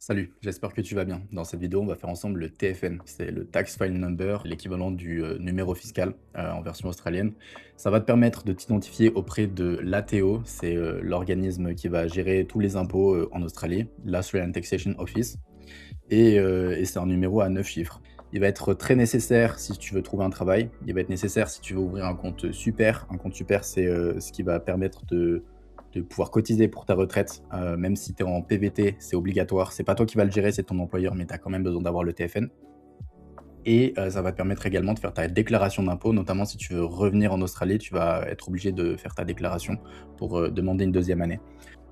Salut, j'espère que tu vas bien. Dans cette vidéo, on va faire ensemble le TFN, c'est le Tax File Number, l'équivalent du numéro fiscal en version australienne. Ça va te permettre de t'identifier auprès de l'ATO, c'est l'organisme qui va gérer tous les impôts en Australie, l'Australian Taxation Office, et c'est un numéro à 9 chiffres. Il va être très nécessaire si tu veux trouver un travail, il va être nécessaire si tu veux ouvrir un compte super. Un compte super, c'est ce qui va permettre de pouvoir cotiser pour ta retraite, même si tu es en PVT, c'est obligatoire. C'est pas toi qui vas le gérer, c'est ton employeur, mais tu as quand même besoin d'avoir le TFN. Et ça va te permettre également de faire ta déclaration d'impôt, notamment si tu veux revenir en Australie, tu vas être obligé de faire ta déclaration pour demander une deuxième année.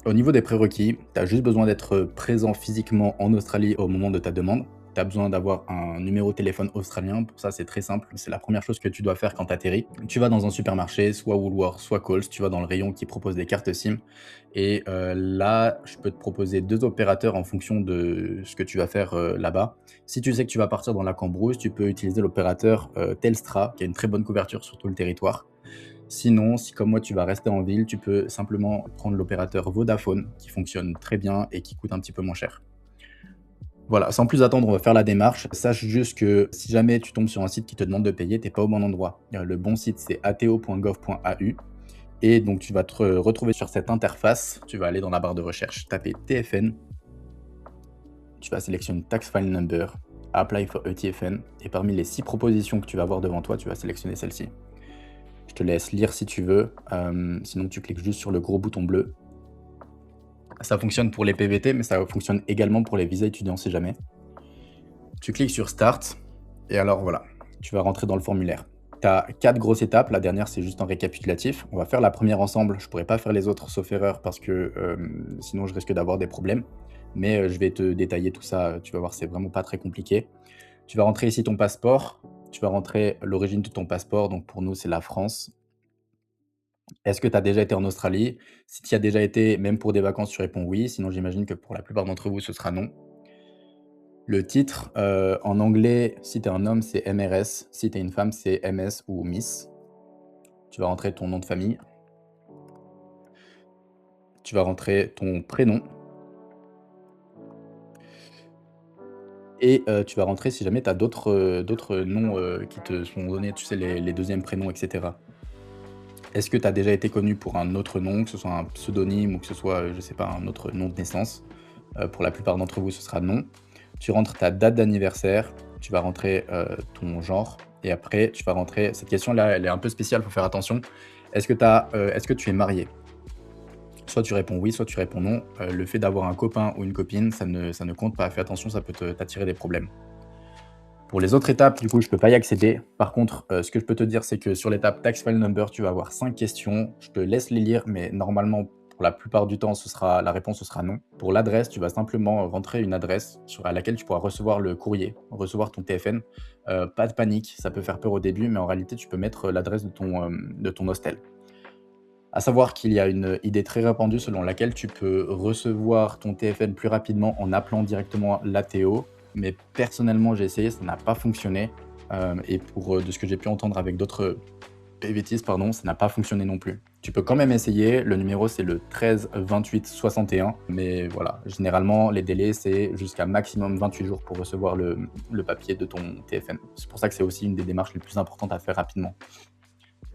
Au niveau des prérequis, tu as juste besoin d'être présent physiquement en Australie au moment de ta demande. Tu as besoin d'avoir un numéro de téléphone australien. Pour ça, c'est très simple. C'est la première chose que tu dois faire quand tu atterris. Tu vas dans un supermarché, soit Woolworths, soit Coles. Tu vas dans le rayon qui propose des cartes SIM. Et là, je peux te proposer 2 opérateurs en fonction de ce que tu vas faire là-bas. Si tu sais que tu vas partir dans la Cambrousse, tu peux utiliser l'opérateur Telstra, qui a une très bonne couverture sur tout le territoire. Sinon, si comme moi tu vas rester en ville, tu peux simplement prendre l'opérateur Vodafone qui fonctionne très bien et qui coûte un petit peu moins cher. Voilà, sans plus attendre, on va faire la démarche. Sache juste que si jamais tu tombes sur un site qui te demande de payer, t'es pas au bon endroit. Le bon site, c'est ato.gov.au. Et donc tu vas te retrouver sur cette interface. Tu vas aller dans la barre de recherche, taper TFN. Tu vas sélectionner Tax File Number, Apply for a TFN. Et parmi les 6 propositions que tu vas avoir devant toi, tu vas sélectionner celle-ci. Je te laisse lire si tu veux, sinon tu cliques juste sur le gros bouton bleu. Ça fonctionne pour les PVT, mais ça fonctionne également pour les visas étudiants si jamais. Tu cliques sur Start, et alors voilà, tu vas rentrer dans le formulaire. Tu as 4 grosses étapes, la dernière c'est juste un récapitulatif. On va faire la première ensemble, je pourrais pas faire les autres sauf erreur parce que sinon je risque d'avoir des problèmes. Mais je vais te détailler tout ça, tu vas voir, c'est vraiment pas très compliqué. Tu vas rentrer ici ton passeport, tu vas rentrer l'origine de ton passeport, donc pour nous c'est la France. Est-ce que tu as déjà été en Australie? Si tu y as déjà été, même pour des vacances, tu réponds oui, sinon j'imagine que pour la plupart d'entre vous, ce sera non. Le titre, en anglais, si tu es un homme, c'est MRS, si tu es une femme, c'est MS ou Miss. Tu vas rentrer ton nom de famille, tu vas rentrer ton prénom et tu vas rentrer si jamais tu as d'autres noms, qui te sont donnés, tu sais, les 2e prénoms et cetera. Est-ce que tu as déjà été connu pour un autre nom, que ce soit un pseudonyme ou que ce soit, je sais pas, un autre nom de naissance? Pour la plupart d'entre vous, ce sera non. Tu rentres ta date d'anniversaire, tu vas rentrer, ton genre et après tu vas rentrer cette question-là, elle est un peu spéciale, faut faire attention. Est-ce que tu es marié? Soit tu réponds oui, soit tu réponds non. Le fait d'avoir un copain ou une copine, ça ne compte pas. Fais attention, ça peut t'attirer des problèmes. Pour les autres étapes, du coup, je peux pas y accéder. Par contre, ce que je peux te dire, c'est que sur l'étape Tax File Number, tu vas avoir 5 questions. Je te laisse les lire, mais normalement, pour la plupart du temps, la réponse, ce sera non. Pour l'adresse, tu vas simplement rentrer une adresse à laquelle tu pourras recevoir le courrier, recevoir ton TFN. Pas de panique, ça peut faire peur au début, mais en réalité, tu peux mettre l'adresse de ton hostel. À savoir qu'il y a une idée très répandue selon laquelle tu peux recevoir ton TFN plus rapidement en appelant directement l'ATO, mais personnellement, j'ai essayé, ça n'a pas fonctionné, et de ce que j'ai pu entendre avec d'autres PVTistes, pardon, ça n'a pas fonctionné non plus. Tu peux quand même essayer, le numéro c'est le 13 28 61, mais voilà, généralement les délais c'est jusqu'à maximum 28 jours pour recevoir le papier de ton TFN. C'est pour ça que c'est aussi une des démarches les plus importantes à faire rapidement.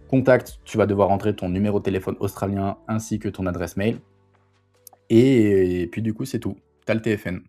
Contact, tu vas devoir entrer ton numéro de téléphone australien ainsi que ton adresse mail et puis du coup, c'est tout. Tu as le TFN.